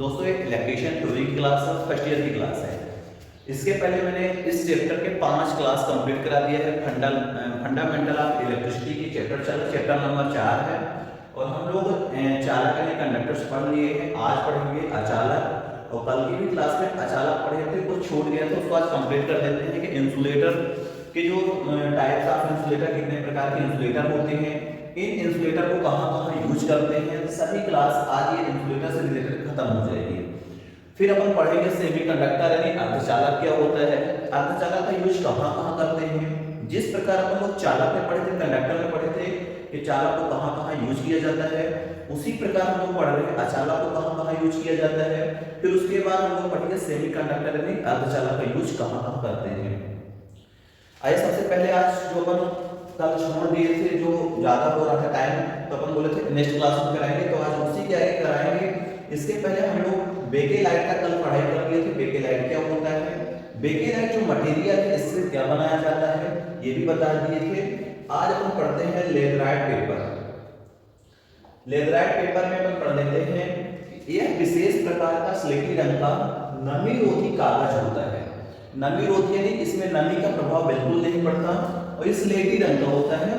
दोस्तों एक electrician theory की क्लास है, फर्स्ट ईयर की क्लास है। इसके पहले मैंने इस चैप्टर के 5 क्लास कंप्लीट करा दिया है। फंडामेंटल ऑफ इलेक्ट्रिसिटी की चैप्टर नंबर 4 है और हम लोग चालक यानी कंडक्टर्स पढ़ लिए हैं। आज पढ़ेंगे अचालक और कल की भी क्लास में अचालक पढ़े थे, कुछ छूट गया तो उसको आज कंप्लीट कर देते हैं कि इंसुलेटर के जो टाइप्स ऑफ इंसुलेटर, कितने प्रकार के इंसुलेटर होते हैं, इन इंसुलेटर को कहाँ यूज करते हैं, सभी क्लास आज ये इंसुलेटर से रिलेटेड खत्म हो जाएगी। फिर अपन पढ़ेंगे सेमीकंडक्टर यानी अर्धचालक क्या होता है, अर्धचालक का यूज कहाँ करते हैं। जिस प्रकार अपन लोग चालक में पढ़े थे, कंडक्टर में पढ़े थे कि चालक को कहाँ यूज किया जाता है, उसी प्रकार हम लोग पढ़ रहे हैं अचालक को कहाँ यूज किया जाता है। फिर उसके बाद हम लोग पढ़ेंगे सेमीकंडक्टर यानी अर्धचालक का यूज कहाँ करते हैं। आइए सबसे पहले आज जो अपन कल छोड़ दिए थे, जो ज्यादा हो रहा था टाइम, तो अपन बोले थे नेक्स्ट क्लास में कराएंगे, तो आज उसी के आगे कराएंगे। इसके पहले हम लोग बेकेलाइट का कल पढ़ाई कर लिए थे। बेकेलाइट क्या होता है, बेकेलाइट जो मटेरियल है इससे क्या बनाया जाता है ये भी बता दिए थे। आज अपन पढ़ते हैं लेथराइट पेपर। लेथराइट पेपर में अपन पढ़ लेते हैं यह विशेष प्रकार का स्लेटी रंग का नमी रोधी कागज होता है। नमी रोधी यानी इसमें नमी का प्रभाव बिल्कुल नहीं पड़ता और इस स्लेटी रंग का होता है,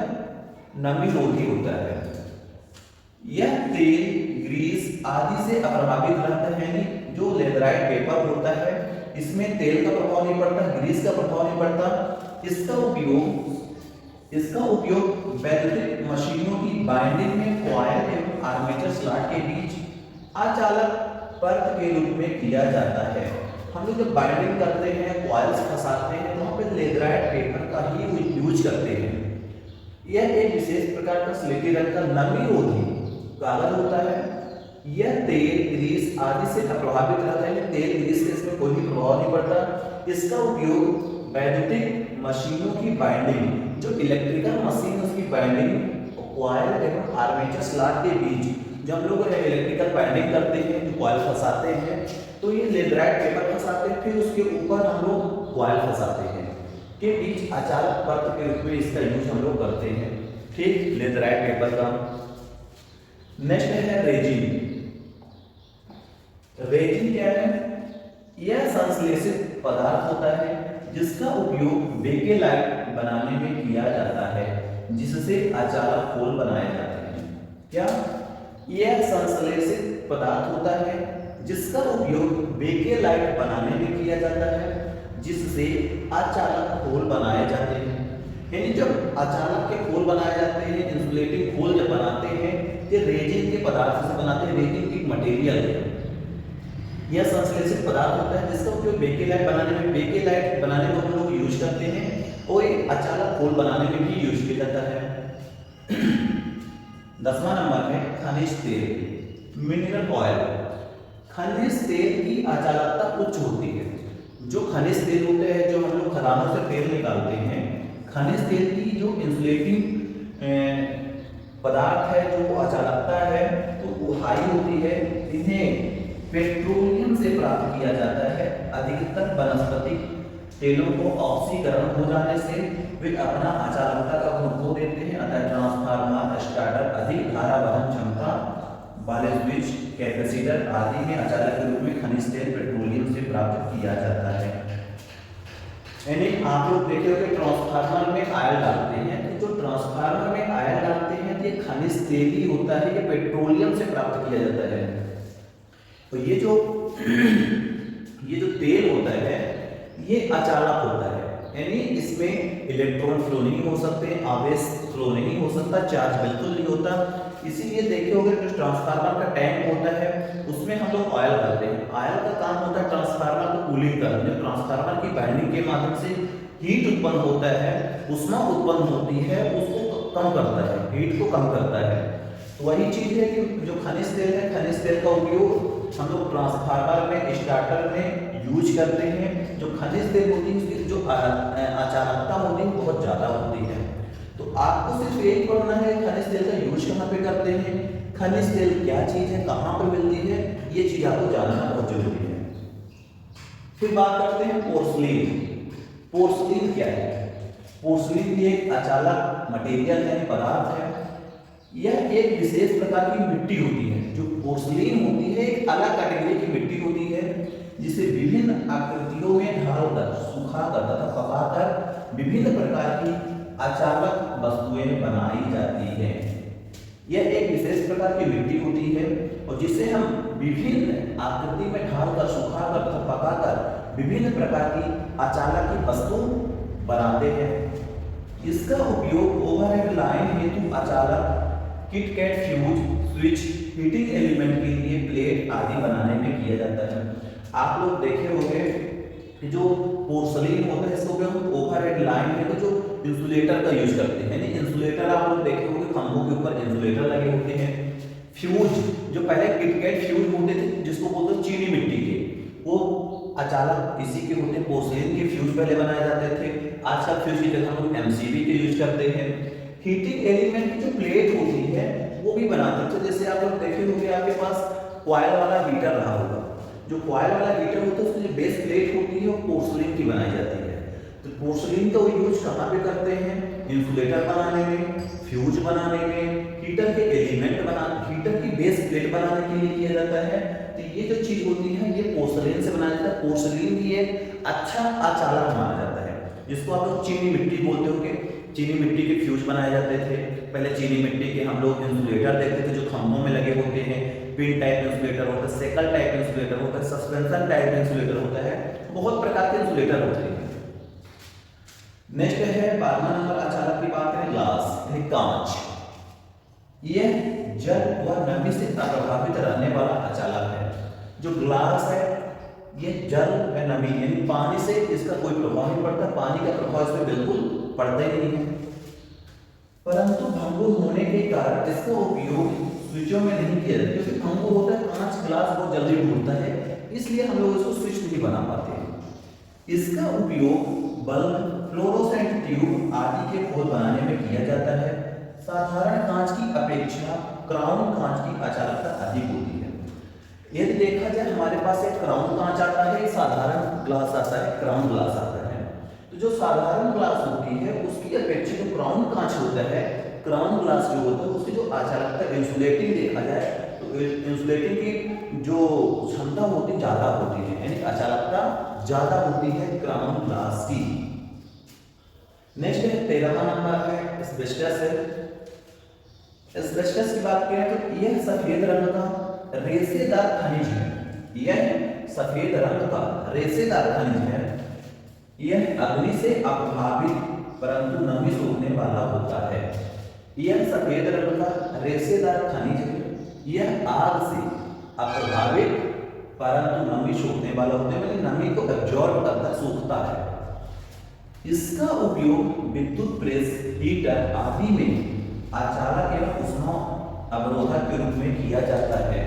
नमी रोधी होता है। यह तेल, ग्रीस आदि से अप्रभावित रहता है। यानी जो लेथराइट पेपर होता है इसमें तेल का प्रभाव नहीं पड़ता, ग्रीस का प्रभाव नहीं पड़ता। इसका उपयोग वैद्युतिक मशीनों की बाइंडिंग में कॉइल एवं आर्मेचर स्लॉट के बीच अचालक परत के रूप में किया जाता है। हम लोग जब बाइंडिंग करते हैं, कॉइल्स फंसाते हैं, तो वहां पे लेथराइट पेपर का ही यूज करते हैं। यह एक विशेष प्रकार का स्लेटी रंग का नमी रोधी कागज होता है। यह तेल, ग्रीस आदि से अप्रभावित रहता है। तेल, ग्रीस से इसमें कोई भी प्रभाव नहीं पड़ता। इसका उपयोग वैद्युतिक मशीनों की बाइंडिंग, जो इलेक्ट्रिकल मशीन उसकी बाइंडिंग कॉइल एवं आर्मेचर स्लॉट के बीच, जब हम लोग इलेक्ट्रिकल बाइंडिंग करते हैं, जो कॉइल फंसाते हैं, तो ये लेथराइट पेपर फंसाते हैं, फिर उसके ऊपर हम लोग कॉइल फंसाते हैं के बीच अचालक परत के रूप में इसका यूज हम लोग करते हैं। ठीक, लेथराइट पेपर का। नेक्स्ट है रेजिन। रेजिन क्या है, यह संश्लेषित पदार्थ होता है जिसका उपयोग बेकेलाइट बनाने में किया जाता है, जिससे अचालक खोल बनाए जाते हैं। क्या, यह संश्लेषित पदार्थ होता है जिसका उपयोग बेकेलाइट बनाने में किया जाता है, जिससे अचालक खोल बनाए जाते हैं। यानी जब अचालक के खोल बनाए जाते हैं, इंसुलेटिंग खोल जब बनाते हैं, ये रेजिन के पदार्थ से बनाते हैं। रेजिन एक मटेरियल है, यह संश्लेषित पदार्थ होता है जिसका उपयोग बेकेलाइट बनाने में हम लोग यूज करते हैं और एक अचालक खोल बनाने में भी यूज किया जाता है। 10वां नंबर है खनिज तेल, मिनरल ऑयल। खनिज तेल की अचालकता उच्च होती है। जो खनिज तेल होते हैं, जो हम लोग खदानों से तेल निकालते हैं, खनिज तेल की जो इंसुलेटिंग पदार्थ है, जो अचालकता है, तो वो हाई होती है। इन्हें पेट्रोलियम से प्राप्त किया जाता है। अधिकतर वनस्पतिक तेलों को ऑक्सीकरण हो जाने से वे अपना अचालकता का गुण खो देते हैं। अतः ट्रांसफार्मर, स्टार्टर अधिक धारा वहन क्षमता वाले स्विच, कैपेसिटर आदि में अचालक के रूप में खनिज तेल पेट्रोलियम से प्राप्त किया जाता है। यानी आप लोग देखे हो कि ट्रांसफार्मर में आयल डालते हैं, तो जो ट्रांसफार्मर में आयल डालते हैं तो ये खनिज तेल ही होता है, ये पेट्रोलियम से प्राप्त किया जाता है। तो ये जो तेल होता है ये अचालक होता है, यानी इसमें इलेक्ट्रॉन फ्लो नहीं हो सकते, आवेश फ्लो नहीं हो सकता, चार्ज बिल्कुल नहीं होता। इसीलिए देखे होंगे जो ट्रांसफार्मर का टैंक होता है उसमें हम लोग ऑयल डालते हैं। ऑयल का काम होता है ट्रांसफार्मर को कूलिंग करना। जो ट्रांसफार्मर की बाइंडिंग के माध्यम से हीट उत्पन्न होता है, उष्मा उत्पन्न होती है, उसको कम करता है, हीट को कम करता है। तो वही चीज है कि जो खनिज तेल है, खनिज तेल का उपयोग हम लोग ट्रांसफार्मर में, स्टार्टर में यूज करते हैं। जो खनिज तेल होती है उसकी जो अचालकता होती है बहुत ज्यादा होती है। तो आपको सिर्फ एक पढ़ना है खनिज तेल का यूज कहाँ पे करते हैं, खनिज तेल क्या चीज है, कहाँ पे मिलती है, ये चीज आपको जानना बहुत जरूरी है। फिर बात करते हैं पोर्सलिन। पोर्सलिन क्या है, पोर्सलिन भी एक अचालक मटेरियल है, पदार्थ है। यह एक विशेष प्रकार की मिट्टी होती है। जो पोर्सलिन होती है एक अलग कैटेगरी की मिट्टियों में ढालकर सुखाकर तथा पकाकर विभिन्न प्रकार की अचालक वस्तुएं बनाई जाती हैं। यह एक विशेष प्रकार की मिट्टी होती है और जिसे हम विभिन्न आकृति में ढालकर सुखाकर तथा पकाकर विभिन्न प्रकार की अचालक की वस्तु बनाते हैं। इसका उपयोग ओवरहेड लाइन हेतु अचालक, kitkat, fuse, switch, heating element के लिए प्लेट आदि बनाने में किया जाता है। आप लोग देखे होंगे कि जो पोर्सलीन होता है इसको हम ओवरहेड लाइन है तो जो इंसुलेटर का यूज करते हैं। इंसुलेटर आप लोग देखे होंगे खंभों के ऊपर इंसुलेटर लगे होते हैं। फ्यूज जो पहले किटकैट फ्यूज होते थे जिसको बोलते हैं चीनी मिट्टी के, वो अचालक इसी के होते हैं। पोर्सलीन के फ्यूज पहले बनाए जाते थे, आजकल फ्यूज की जगह हम लोग एमसीबी के यूज करते हैं। हीटिंग एलिमेंट की जो प्लेट होती है वो भी बनाते थे। जैसे आप लोग देखे होंगे आपके पास कॉइल वाला हीटर रहा होगा, जो कॉइल वाला हीटर होता है उसकी जो बेस प्लेट होती है वो पोर्सलीन की बनाई जाती है। तो पोर्सलीन का यूज कहाँ पे करते हैं? इंसुलेटर बनाने में, फ्यूज बनाने में, हीटर के एलिमेंट बनाने, हीटर की बेस प्लेट बनाने के लिए किया जाता है। तो ये जो चीज होती है ये पोर्सलीन से बनाया जाता है। पोर्सलीन भी एक अच्छा अचालक माना जाता है, जिसको आप लोग चीनी मिट्टी बोलते होंगे। चीनी मिट्टी के फ्यूज बनाए जाते थे। पहले चीनी मिट्टी के हम लोग इंसुलेटर देखते थे जो खंभों में लगे होते हैं। पिन टाइप इंसुलेटर होता है, सेकल टाइप इंसुलेटर होता है, सस्पेंशन टाइप इंसुलेटर होता है, बहुत प्रकार के इंसुलेटर होते हैं। नेक्स्ट है 12वां नंबर अचालक की बात करें, ग्लास यानी कांच। यह जल व नमी से अप्रभावित रहने वाला अचालक है। जो ग्लास है ये जल व नमी यानी पानी से इसका कोई प्रभाव नहीं पड़ता, पानी का प्रभाव इसमें बिल्कुल पड़ता ही नहीं है। परंतु भंगुर होने के कारण इसका उपयोग स्विचों में नहीं किया जाता, क्योंकि भंगुर होता है, कांच ग्लास बहुत जल्दी टूटता है, इसलिए हम लोग इसको स्विच नहीं बना पाते हैं। इसका उपयोग बल्ब, फ्लोरोसेंट ट्यूब आदि के खोल बनाने में किया जाता है। साधारण कांच की अपेक्षा क्राउन कांच की अचालकता अधिक होती है। यदि देखा जाए हमारे पास एक क्राउन कांच आता है, एक साधारण ग्लास आता है, क्राउन ग्लास आता है। तो जो साधारण ग्लास होती है उसकी अपेक्षा जो क्राउन कांच होता है, क्राउन ग्लास जो होता है उसकी जो अचालकता, इंसुलेटिंग देखा जाए तो इंसुलेटिंग की जो क्षमता होती ज्यादा होती है, यानी अचालकता ज्यादा होती है क्राउन ग्लास की। नेक्स्ट है 13वां नंबर है एस्बेस्टस है। एस्बेस्टस की बात करें तो यह सफेद रंग का रेशेदार खनिज है। यह सफेद रंग का रेशेदार खनिज है। यह अग्नि से अप्रभावित परंतु नमी सोखने वाला होता है। यह सफेद रंग का रेशेदार खनिज है। यह आग से अप्रभावित परंतु नमी सोखने वाला होता है, नमी को एब्जॉर्ब करता, सोखता है। इसका उपयोग विद्युत प्रेस, हीटर आदि में अचालक एवं उष्मा अवरोधक के रूप में किया जाता है।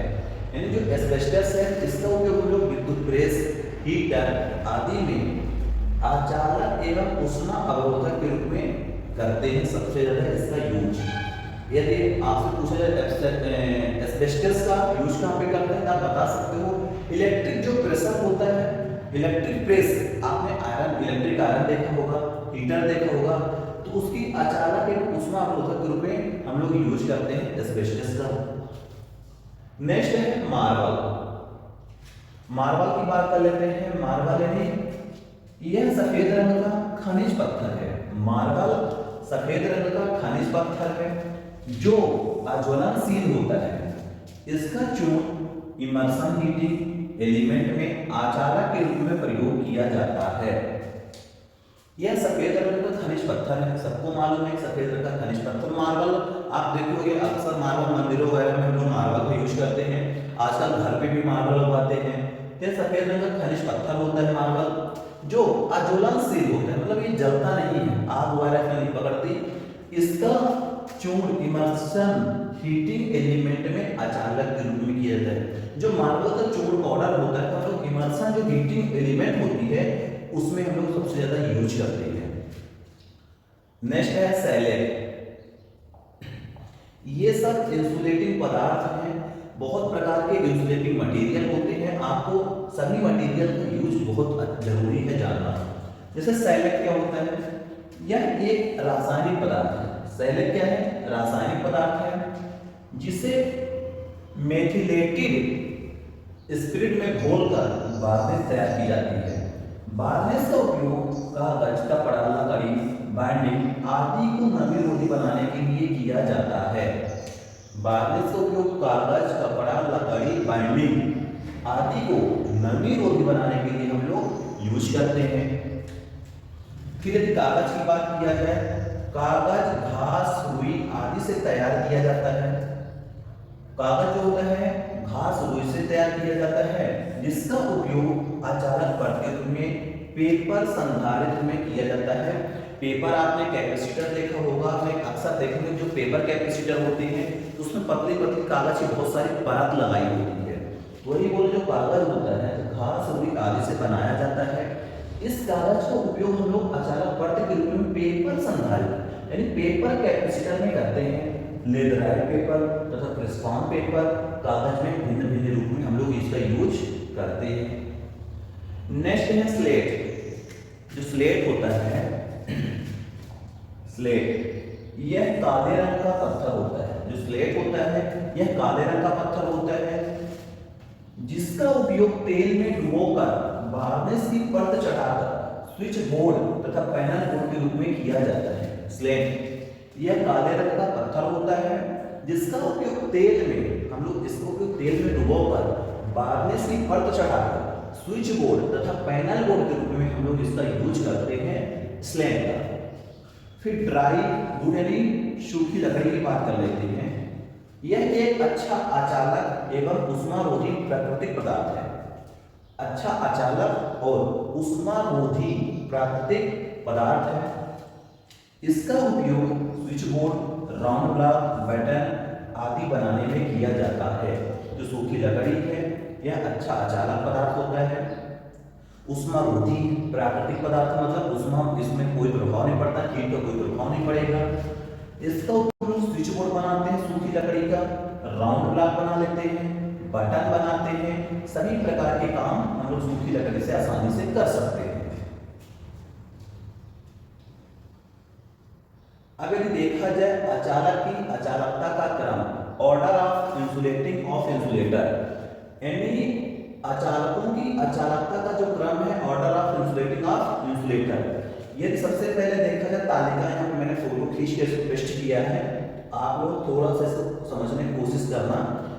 यानी जो एस्बेस्टस है इसका उपयोग हम लोग विद्युत प्रेस, हीटर आदि में अचालक एवं उष्मा अवरोधक के रूप में करते हैं। सबसे ज्यादा इसका यूज, यदि आपसे पूछा जाए एस्बेस्टस का यूज कहाँ पे करते हैं, आप बता सकते हो। इलेक्ट्रिक जो प्रेशर होता है, इलेक्ट्रिक प्रेस, आपने आयरन, इलेक्ट्रिक आयरन देखा होगा, हीटर देखा होगा, तो उसकी अचालक एवं उष्मा अवरोधक के रूप में हम लोग यूज करते हैं एस्बेस्टस का। नेक्स्ट है मार्बल। मार्बल की बात कर लेते हैं। मार्बल यानी यह सफेद रंग का खनिज पत्थर है। मार्बल सफेद रंग का खनिज पत्थर है जो अज्वलनशील होता है। इसका चूर्ण इमर्सन हीटिंग एलिमेंट में अचालक के रूप में प्रयोग किया जाता है। यह सफेद रंग का खनिज पत्थर है, सबको मालूम है सफेद रंग का खनिज पत्थर। मार्बल आप देखोगे अक्सर मार्बल मंदिरों वगैरह में हम लोग मार्बल का यूज करते हैं, आजकल घर पे भी मार्बल लगवाते हैं। यह सफेद रंग का खनिज पत्थर होता है मार्बल, जो अज्वलनशील होता है, मतलब ये जलता नहीं है, आग वगैरह नहीं पकड़ती। इसका चूर्ण इमर्सन हीटिंग एलिमेंट में अचालक के रूप में किया जाता है। जो मार्बल का चूर्ण पाउडर होता है तो इमर्सन जो हीटिंग एलिमेंट होती है उसमें हम लोग सबसे ज्यादा यूज करते हैं। नेक्स्ट है सैलेट। ये सब इंसुलेटिंग पदार्थ हैं, बहुत प्रकार के इंसुलेटिंग मटेरियल होते हैं, आपको सभी मटेरियल का यूज बहुत जरूरी है जानना। जैसे सैलेट क्या होता है, यह एक रासायनिक पदार्थ है। सैलेट क्या है? रासायनिक पदार्थ है जिसे मेथिलेटेड स्पिरिट में घोलकर बाद में तैयार की जाती है। बार्निश का उपयोग कागज, कपड़ा, लकड़ी, बाइंडिंग आदि को नमी रोधी बनाने के लिए किया जाता है। बार्निश का उपयोग कागज, कपड़ा, लकड़ी, बाइंडिंग आदि को नमी रोधी बनाने के लिए हम लोग यूज करते हैं। फिर यदि कागज की बात किया जाए, कागज घास, रुई आदि से तैयार किया जाता है। कागज जो होता है घास, रुई से तैयार किया जाता है, जिसका उपयोग अचालक पट के रूप में, पेपर संधारित्र में किया जाता है। पेपर आपने कैपेसिटर देखा होगा, आपने अक्सर देखेंगे जो पेपर कैपेसिटर होते हैं तो उसमें पतली पतली कागज की बहुत सारी परत लगाई होती है। वही बोले जो कागज होता है घास, रुई आदि से बनाया जाता है। इस कागज का उपयोग हम लोग अचालक पट के रूप में पेपर संधारित्र यानी पेपर कैपेसिटर में करते हैं। लेदराइट पेपर तथा क्रिस्पॉन पेपर कागज में भिन्न भिन्न रूप में हम लोग इसका यूज करते हैं। नेक्स्ट है स्लेट। जो स्लेट होता है, स्लेट यह काले रंग का पत्थर होता है। जो स्लेट होता है यह काले रंग का पत्थर होता है, जिसका उपयोग तेल में डुबोकर वार्निश की परत चढ़ाकर स्विच बोर्ड तथा पैनल बोर्ड के रूप में किया जाता है। स्लेट यह काले रंग का पत्थर होता है, जिसका उपयोग तेल में हम लोग इसको उपयोग तेल में डुबोकर वार्निश की परत चढ़ाकर स्विच बोर्ड तथा पैनल बोर्ड के रूप में हम लोग इसका यूज करते हैं स्लेट का। फिर ड्राई वुड यानी सूखी लकड़ी की बात कर लेते हैं। यह एक अच्छा अचालक एवं उष्मारोधी प्राकृतिक पदार्थ है। अच्छा अचालक और उष्मारोधी प्राकृतिक पदार्थ है। इसका उपयोग switch board, round block, button आदि बनाने में किया जाता है। जो सूखी लकड़ी है यह अच्छा अचालक पदार्थ होता है। उष्मारोधी प्राकृतिक पदार्थ मतलब उष्मा इसमें कोई प्रभाव नहीं पड़ता, हीट का कोई प्रभाव नहीं पड़ेगा। इसका उपयोग स्विच बोर्ड बनाते हैं सूखी लकड़ी का, राउंड ब्लॉक बना लेते हैं, बटन बनाते हैं। सभी प्रकार के काम हम लोग सूखी लकड़ी से आसानी से कर सकते हैं। अब यदि देखा जाए अचालक की अचालकता का क्रम, order of insulating of insulator, यानी अचालकों की अचालकता का जो क्रम है, order of insulating of insulator. यदि सबसे पहले देखा जाए तालिका यहाँ पे मैंने फोटो खींच के इसको पेस्ट किया है, आप लोग थोड़ा सा इसको समझने की कोशिश करना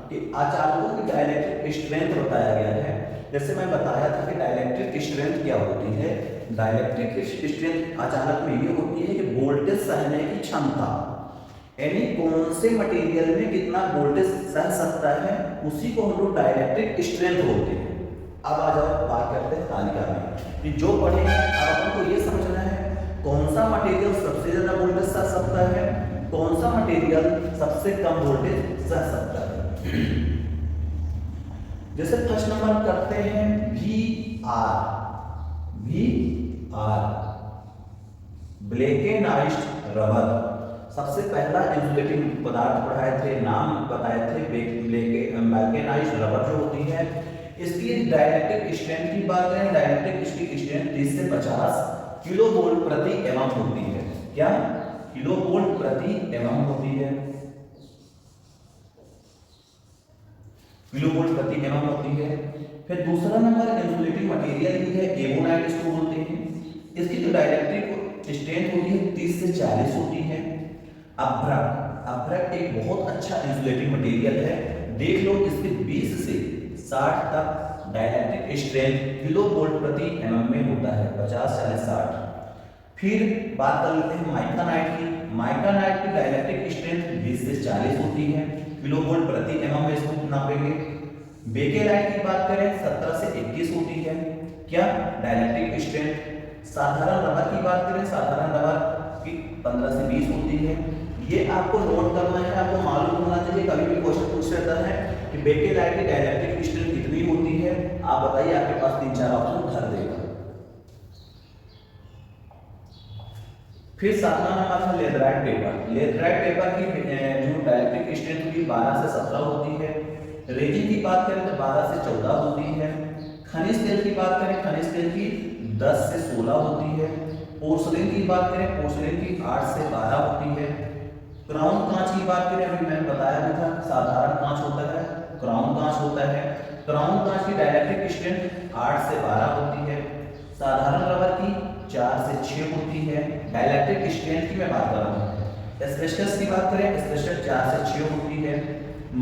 कि अचालकों की डाइलेक्ट्रिक स्ट्रेंथ बताया गया है। जैसे मैं बताया था कि डाइलेक्ट्रिक स्ट्रेंथ क्या होती है। डाइलेक्ट्रिक स्ट्रेंथ अचालक में ये होती है कि वोल्टेज सहने की क्षमता, यानी कौन से मटेरियल में कितना वोल्टेज सह सकता है, उसी को हम लोग डाइलेक्ट्रिक स्ट्रेंथ बोलते हैं। अब आ जाओ बात करते हैं तालिका में कि जो पढ़े अब अपन को ये समझना है कौन सा मटेरियल सबसे ज्यादा वोल्टेज सह सकता है, कौन सा मटेरियल सबसे कम वोल्टेज सह सकता है। जैसे फर्स्ट नंबर करते हैं VAR। ब्लैकेनाइज्ड रबर, सबसे पहला इंसुलेटिंग पदार्थ पढ़ाए थे, नाम बताए थे ब्लैकेनाइज्ड रबर जो होती है। इसकी डाइलेक्ट्रिक स्ट्रेंथ की बात करें, डाइलेक्ट्रिक स्ट्रेंथ 30 से 50 किलो वोल्ट प्रति एमएम होती है। क्या किलो वोल्ट प्रति एमएम होती है, किलो वोल्ट प्रति एमएम होती है। फिर दूसरा नंबर इंसुलेटिंग मटेरियल ही है एवोनाइट, इसको बोलते हैं। इसकी जो डाइलेक्ट्रिक स्ट्रेंथ होती है 30 से 40 होती है। अभ्रक एक बहुत अच्छा इंसुलेटिंग मटेरियल है, देख लो इसके 20 से 60 तक डाइलेक्ट्रिक स्ट्रेंथ किलो वोल्ट प्रति एमएम में होता है, 50 40 60। फिर बात कर लेते हैं माइकानाइट की। माइकानाइट की डाइलेक्ट्रिक स्ट्रेंथ 20 से 40 होती है, किलो वोल्ट प्रति एमएम में इसको नापेंगे। बेकेलाइट की बात करें 17 से 21 होती है, क्या डाइलेक्ट्रिक स्ट्रेंथ। साधारण रबर की बात करें, साधारण रबर की 15 से 20 होती है। ये आपको नोट करना है, आपको मालूम होना चाहिए। कभी भी क्वेश्चन पूछ रहता है कि बेकेलाइट की डाइलेक्ट्रिक स्ट्रेंथ कितनी होती है, आप बताइए, आपके पास 3-4 ऑप्शन भर देगा। फिर सातवां नंबर है लेदराइट पेपर। लेदराइट पेपर की जो डाइलेक्ट्रिक स्ट्रेंथ होगी 12 से 17 होती है। रेजिन की बात करें तो 12 से 14 होती है। खनिज तेल की बात करें, खनिज तेल की 10 से 16 होती है। पोर्सलिन की बात करें, पोर्सलिन की 8 से 12 होती है। क्राउन कांच की बात करें, अभी मैंने बताया भी था, साधारण कांच होता है, क्राउन कांच होता है। क्राउन कांच की डाइलेक्ट्रिक स्ट्रेंथ 8 से 12 होती है। साधारण रबर की 4 से 6 होती है। डाइलेक्ट्रिक स्ट्रेंथ की मैं बात कर रहा हूँ। एस्बेस्टस की बात करें, एस्बेस्टस 4 से 6 होती है।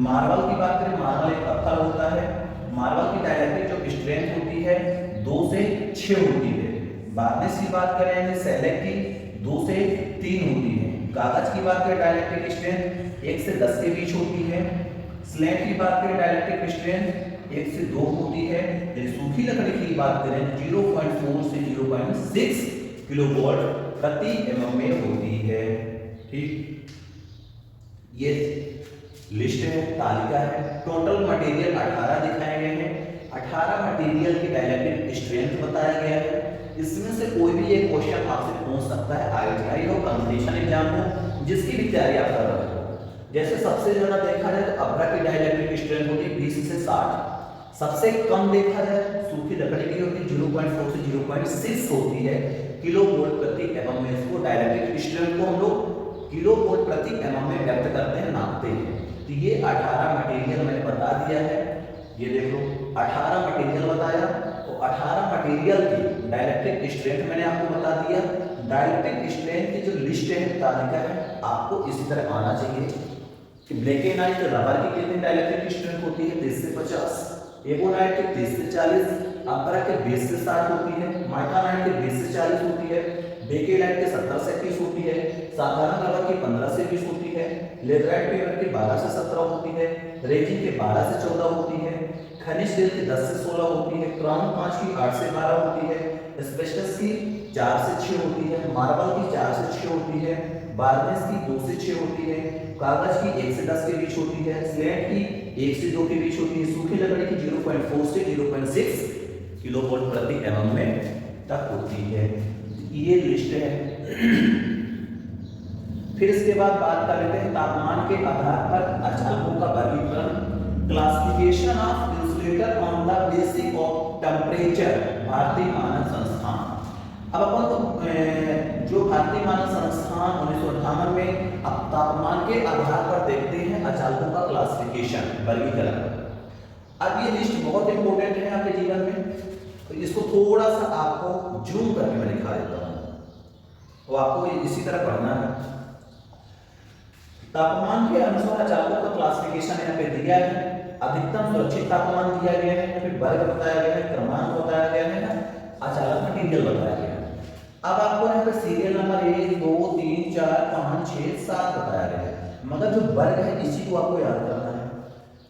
मार्बल की बात करें, मार्बल एक पत्थर होता है, मार्बल की डाइलेक्ट्रिक जो स्ट्रेंथ होती है 2 से 6 होती है। बार्निश की बात करें, सेलेक्ट की 2 से 3 होती है। कागज की बात करें, डाइलेक्ट्रिक स्ट्रेंथ 1 से 10 के बीच होती है। स्लेट की बात करें, डाइलेक्ट्रिक स्ट्रेंथ 1 से 2 होती है। यदि सूखी लकड़ी की बात करें 0.4 से 0.6 किलोवाट प्रति mm में होती है। ठीक, ये लिस्ट है, तालिका है। टोटल मटेरियल 18 दिखाए गए हैं। 18 मटेरियल की डाइलेक्ट्रिक स्ट्रेंथ बताया गया है। इसमें से कोई भी एक क्वेश्चन आपसे पूछ सकता है, IIT हो, कंपटीशन एग्जाम हो, जिसकी भी तैयारी आप कर रहे हो। जैसे सबसे ज्यादा देखा जाए तो अभ्रा की डाइलेक्ट्रिक स्ट्रेंथ होती है 20 से 60। सबसे कम देखा जाए सूखी लकड़ी की होती है 0.4 से 0.6 होती है किलोवोल्ट प्रति एमएम में। इसको डाइलेक्ट्रिक स्ट्रेंथ को हम लोग किलोवोल्ट प्रति एमएम में व्यक्त करते हैं, नापते हैं। तो ये 18 मटेरियल मैंने बता दिया है। ये देख लो 18 मटेरियल बताया, तो 18 मटेरियल की डाइलेक्ट्रिक स्ट्रेंथ मैंने आपको बता दिया। डाइलेक्ट्रिक स्ट्रेंथ की जो लिस्ट है, तालिका है, आपको इसी तरह आना चाहिए कि ब्लैक एंड व्हाइट रबर की कितनी डाइलेक्ट्रिक स्ट्रेंथ होती है 30 से 50, एबोनाइट के 30 से 40, अम्बरा के 20 से 60 होती है, माइकानाइट के 20 से 40 होती है, बेकेलाइट के 70 से 30 होती है, साधारण रबर की 15 से 20 होती है, लेटराइट पेपर की 12 से 17 होती है, रेजिन के 12 से 14 होती है, खनिज तेल की 10 से 16 होती है, क्राउन कांच की 8 से 12 होती है, एस्बेस्टस की 4 से 6 होती है, मार्बल की 4 से 6 होती है, बार्निश की 2 से 6 होती है, कागज की 1 से 10 के बीच होती है, स्लेट की 1 से 2 के बीच होती है, सूखी लकड़ी की 0.4 से 0.6 किलोवोल्ट प्रति एमएम में तक होती है। ये लिस्ट है। फिर इसके बाद बात कर लेते हैं तापमान के आधार पर अचालकों का वर्गीकरण। Classification of insulator on the basis of temperature, भारतीय मानक संस्थान। अब अपन तो जो भारतीय मानक संस्थान 1958 में अब तापमान के आधार पर देखते हैं अचालकों का क्लासिफिकेशन, वर्गीकरण। अब ये लिस्ट बहुत इंपॉर्टेंट है आपके जीवन में, तो इसको थोड़ा सा आपको जूम करके मैं दिखा देता हूँ, तो आपको इसी तरह पढ़ना है। तापमान के अनुसार अचालकों का क्लासिफिकेशन यहाँ पे दिया है। अधिकतम सुरक्षित तापमान दिया गया है, फिर वर्ग बताया गया है, क्रमांक बताया गया है, अचालक मटेरियल बताया गया है। अब आपको यहाँ पे सीरियल नंबर 1 2 3 4 5 6 7 बताया गया है, मगर जो वर्ग है इसी को आपको याद करना है।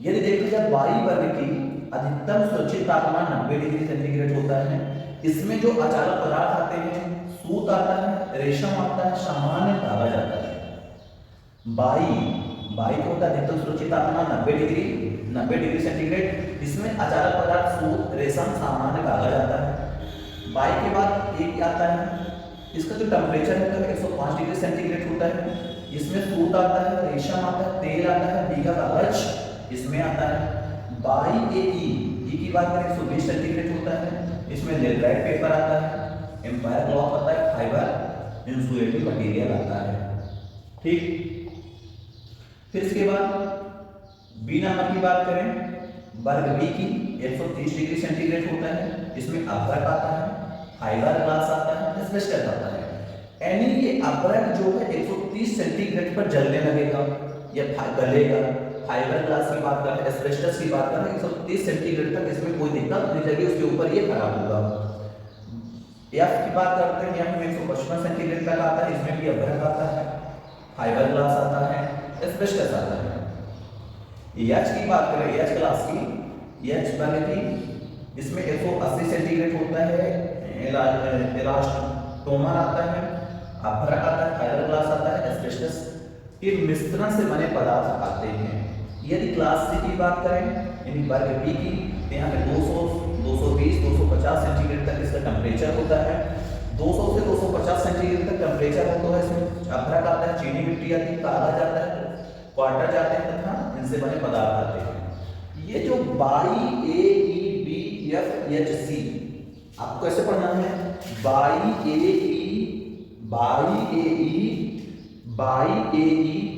यदि देखा जाए वायु वर्ग की अधिकतम सुरक्षित तापमान 90 डिग्री सेंटीग्रेड होता है। इसमें जो अचालक पदार्थ आते हैं, सूत आता है, रेशम आता है, सामान्य कागज आता है। बाई को होता है अधिकतम सुरक्षित तापमान 90 डिग्री सेंटीग्रेड। इसमें अचालक पदार्थ सूत, रेशम, सामान्य कागज आता है। बाई के बाद एक आता है, इसका जो टेम्परेचर है तो 105 डिग्री सेंटीग्रेड होता है। इसमें सूत आता है, रेशम आता है, तेल आता है, बीघा कागज इसमें आता है। बाई ई की बात करें 120 सेंटीग्रेड होता है। इसमें लेटराइट पेपर आता है, एम्पायर क्लॉथ आता है, फाइबर इंसुलेटिंग मटेरियल आता है। ठीक, फिर इसके बाद बी नंबर की बात करें, वर्ग बी की 130 डिग्री सेंटीग्रेड होता है। इसमें अभ्रक आता है, फाइबर ग्लास आता है, एस्बेस्टस आता है। यानी ये अभ्रक जो है 130 सेंटीग्रेड पर जलने लगेगा या गलेगा। फाइबर ग्लास की बात करें, एस्बेस्टस की बात करें 130 सेंटीग्रेड तक इसमें कोई दिक्कत नहीं लगेगी, उसके ऊपर ये खराब होगा। एफ की बात करते हैं, यहाँ में 155 सेंटीग्रेड तक आता है। इसमें भी अभ्रक आता है, फाइबर ग्लास आता है, एस्बेस्टस आता है। एच की बात करें, एच क्लास की, एच वर्ग की, इसमें 180 सेंटीग्रेड होता है, इलास्टोमर आता है, अभ्रक आता है, फाइबर ग्लास आता है, एस्बेस्टस के मिश्रण से बने पदार्थ आते हैं। यदि क्लास सी की बात करें यानी वर्ग बी की, यहाँ पे 200 220 250 सेंटीग्रेड तक इसका टेम्परेचर होता है। 200 से 250 सेंटीग्रेड तक टेम्परेचर होता है। इसमें अभ्रक आता है, चीनी मिट्टी आती है, कागज आता है, क्वार्टर जाते हैं तथा इनसे बने पदार्थ आते हैं। ये जो Y A E B F H C आपको कैसे पढ़ना है, Y A E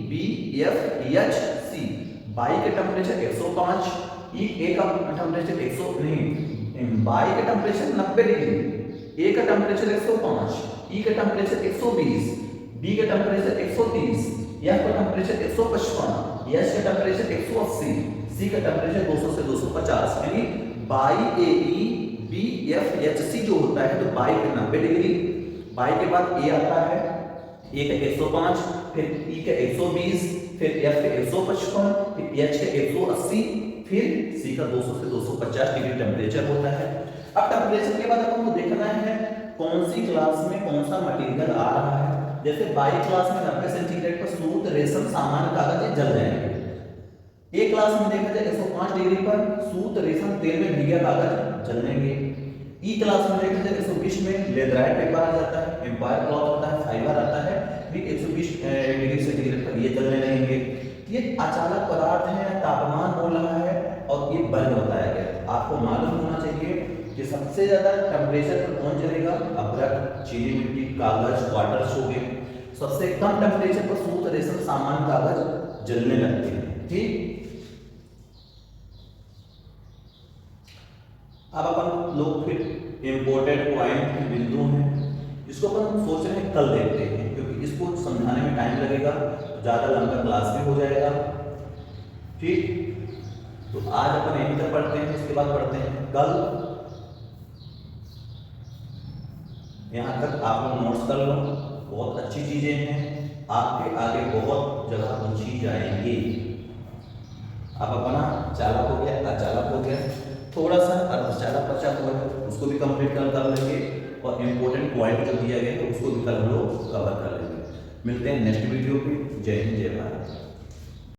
B F H C. Y के टेम्परेचर 105, ई ए का टेम्परेचर 100 नहीं, बाई के टेम्परेचर 90 डिग्री, ए का टेम्परेचर 105, ई का टेम्परेचर 120, बी का टेम्परेचर 130, एफ का टेम्परेचर 155, एच का टेम्परेचर 180, सी का टेम्परेचर 200 से 250। यानी Y A E B F H C जो होता है तो बाई का 90 डिग्री, बाई के बाद ए आता है, ए का 105, फिर ई का 120, फिर एफ का 155, फिर एच का 180, फिर सी का 200 से 250 डिग्री टेम्परेचर होता है। अब टेम्परेचर के बाद अपन को देखना है कौन सी क्लास में कौन सा मटेरियल आ रहा है। जैसे बाई क्लास में 90 सेंटीग्रेड पर सूत, रेशम, सामान्य कागज जल जाएंगे। ए क्लास में देखा जाए 105 डिग्री पर सूत, रेशम, तेल में भीगा कागज जलेंगे। ई क्लास में देखा जाए 120 में लेदराइट पेपर आ जाता है, एम्पायर क्लॉथ होता है, फाइबर आता है, फिर 120 डिग्री सेंटीग्रेड पर ये जलने लगेंगे। ये अचानक पदार्थ है, तापमान हो रहा है और ये बल बताया गया। आपको मालूम होना चाहिए कि सबसे ज्यादा टेम्परेचर पर कौन जलेगा, अभ्रक, चीनी मिट्टी, कागज, वाटर हो गए। सबसे कम टेम्परेचर पर सूत, रेशम, सामान्य कागज जलने लगते हैं। ठीक, अब अपन लोग फिर इम्पोर्टेंट पॉइंट बिंदु हैं जिसको अपन सोच रहे हैं कल देखते हैं, क्योंकि इसको समझाने में टाइम लगेगा, ज़्यादा लंबा क्लास भी हो जाएगा। ठीक, तो आज अपन यहीं तक पढ़ते हैं, इसके बाद पढ़ते हैं कल। यहाँ तक आप लोग नोट्स कर लो, बहुत अच्छी चीजें हैं, आपके आगे बहुत जगह पूछी जाएंगी। अब अपना चालक हो गया, अचालक हो गया, थोड़ा सा अर्धचालक बचा हुआ है, उसको भी कंप्लीट कर लेंगे और इम्पोर्टेंट पॉइंट जो दिया गया है उसको भी कल हम लोग कवर कर लेंगे। मिलते हैं नेक्स्ट वीडियो पे। जय हिंद, जय भारत।